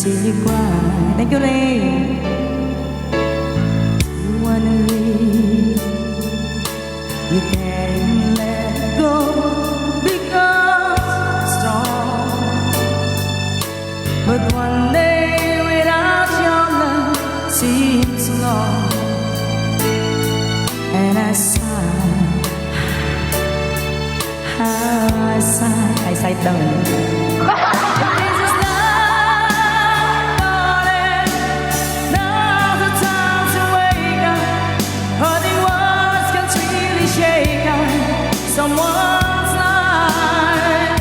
see you cry. Thank you, Ray. You wanna leave, you can't let go because you're strong. But one day without your love seems long, and I sigh, I sighed down. Someone's life.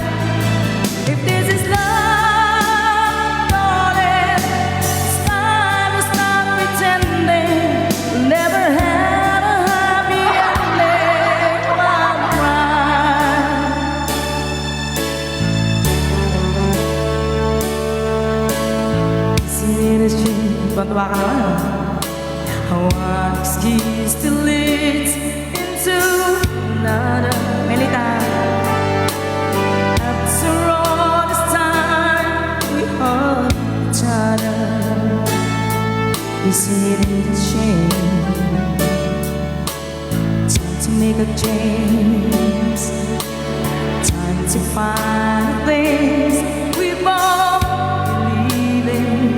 If this is love, darling, it's time to stop pretending. We'll never have a happy ending. Why? See this tree, tuwa ka naman. One excuse still leads into another. Melita, after all this time we hold each other. We see it is a shame, time to make a change, time to find the things we both believe in.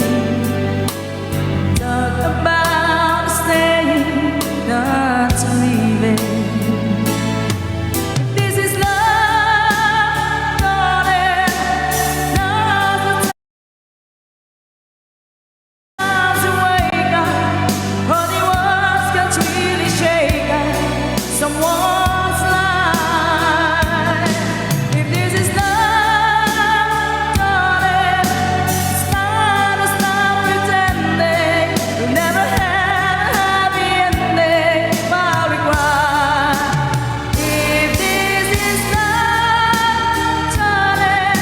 Talk about staying, not to leave it. Someone's life. If this is love, darling, it's time to stop pretending. We'll never have a happy ending. But we cry. If this is love, darling,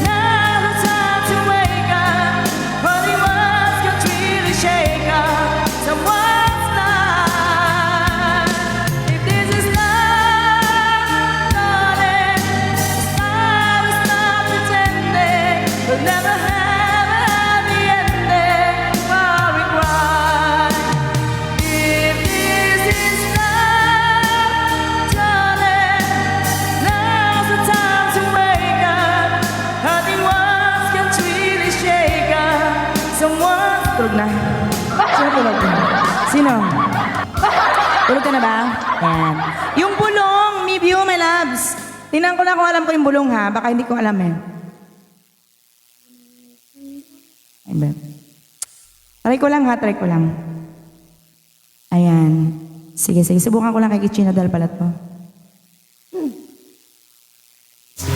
now's the time to wake up. Honey, words can really shake up someone's life. We'll never have a happy ending while we cry. If this is love, darling, now's the time to wake up. Nothing words can really shake up. Someone... Tulog na. Sino tulog na? Sino? Tulog ka na ba? Ayan. Yung bulong, me view, my loves. Tingnan ko na kung alam ko yung bulong ha. Baka hindi ko alam eh. Ayan. Try ko lang ha, try ko lang. Ayan. Sige, sige. Subukan ko lang kay Kichina dahil palat po.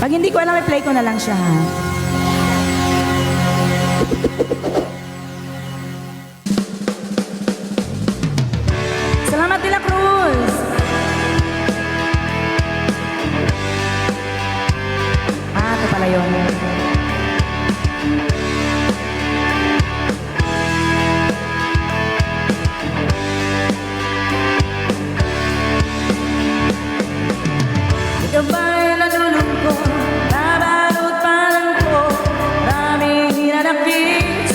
Pag hindi ko alam, i-play ko na lang siya ha. Salamat De La Cruz! Ito pala yun. Ikaw ba'y nalulungkot? Nabalot pa lang ko, maraming hinanakit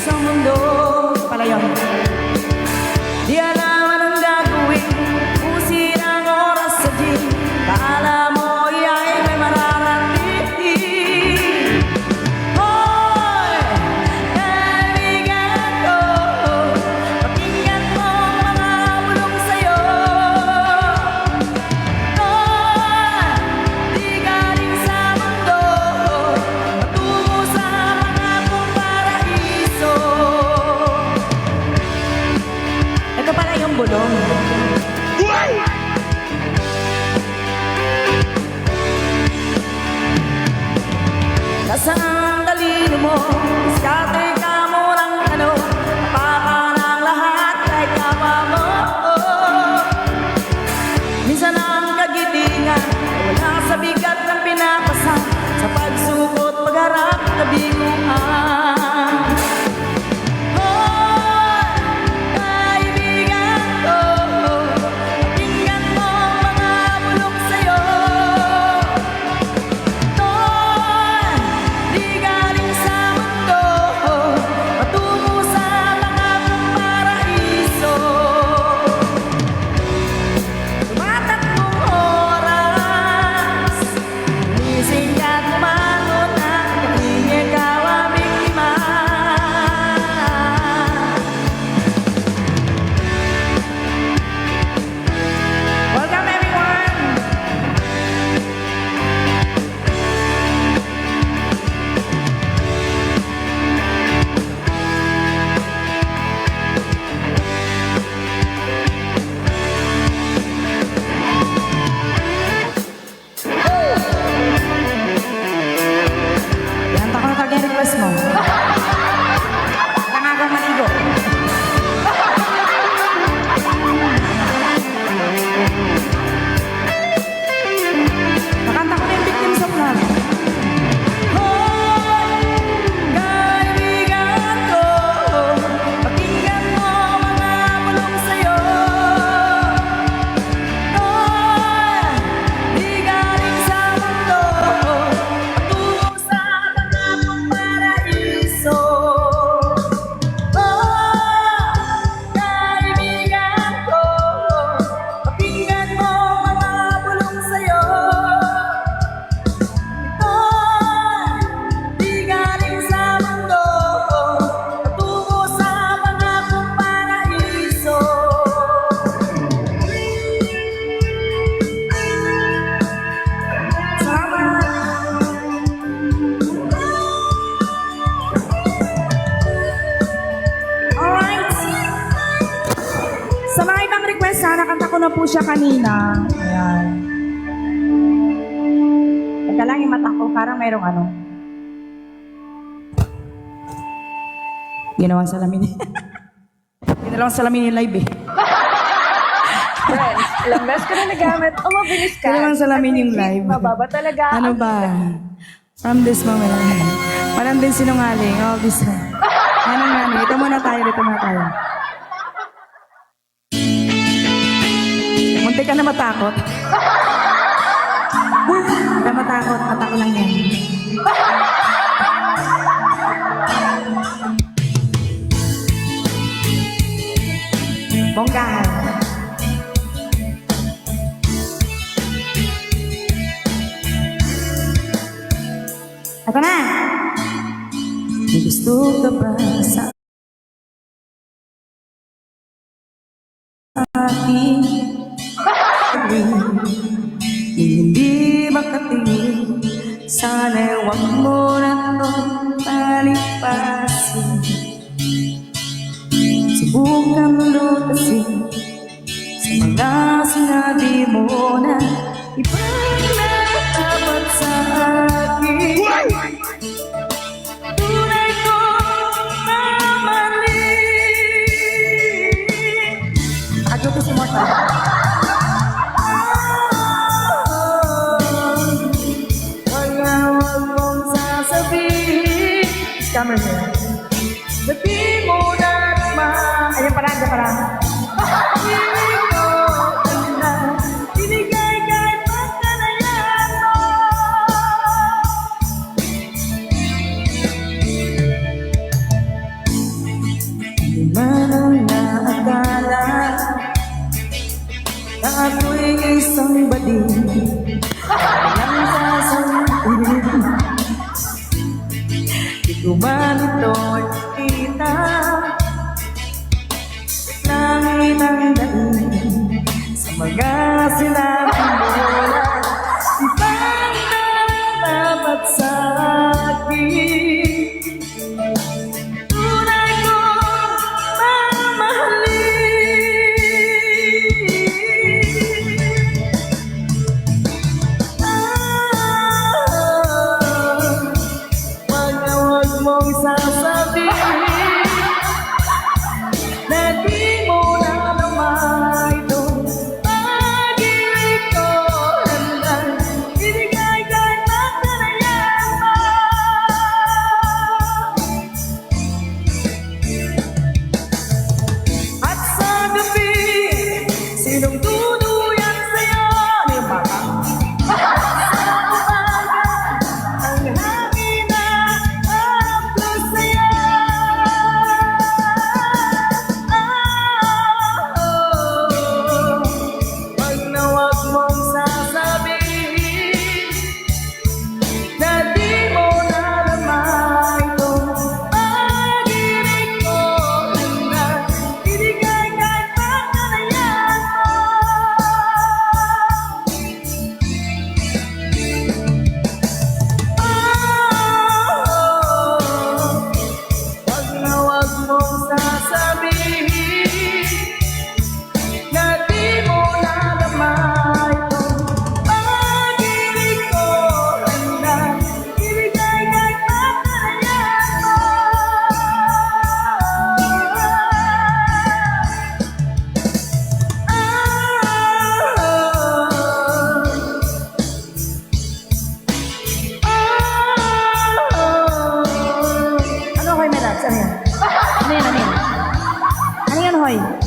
Nakanta ko na yung Victims of Love. Hoy, kaibigan ko, pakinggan mo mga bulong sa'yo. Hoy, di galing sa mundo, patungo sa pangakong paraiso. Kaibigan ko, pakinggan mo mga bulong sa'yo. Di galing sa mundo, patungo sa pangakong paraiso. Alright. Sa mga ibang request, nakanta ko na po siya kanina. Ayan. Teka lang yung mata ko, parang mayroong ano. Ginawang salamin. Ginawang salamin yung live eh. Friends, ilang beses ka na nagamit. Oh, mabilis ka. Ginawang salamin yung live. Mababa talaga. Ano ba? From this moment, walang din sinungaling. All this time. Ano nga, dito muna tayo, dito muna tayo. Munti ka na matakot. Huwag ka matakot, mata ko lang yan. Bonggahan. Ako na! May gusto ka ba sa akin? Hindi makatingin, sana'y huwag mo na itong palipasin. Subukan mo lutasin sa mga sinabi mo na ibang natapat sa akin. Tunay ko mamahalin. Nakajoke si Morta. Kaya huwag mong sasabihin. Camera here. Sabi mo na naman. Ayan pala, ayan pala. Piling ko na binigay kahit pagkanayan mo. Di man ang naakala na ako'y isang bading walang sasabihin. Di ko man ito nakita, langit ang daing sa mga sinabi mo na ibang dapat sa akin. Tunay ko mamahalin. Wag mong sasabihin na di mo na naman itong pag-ibig Hoy.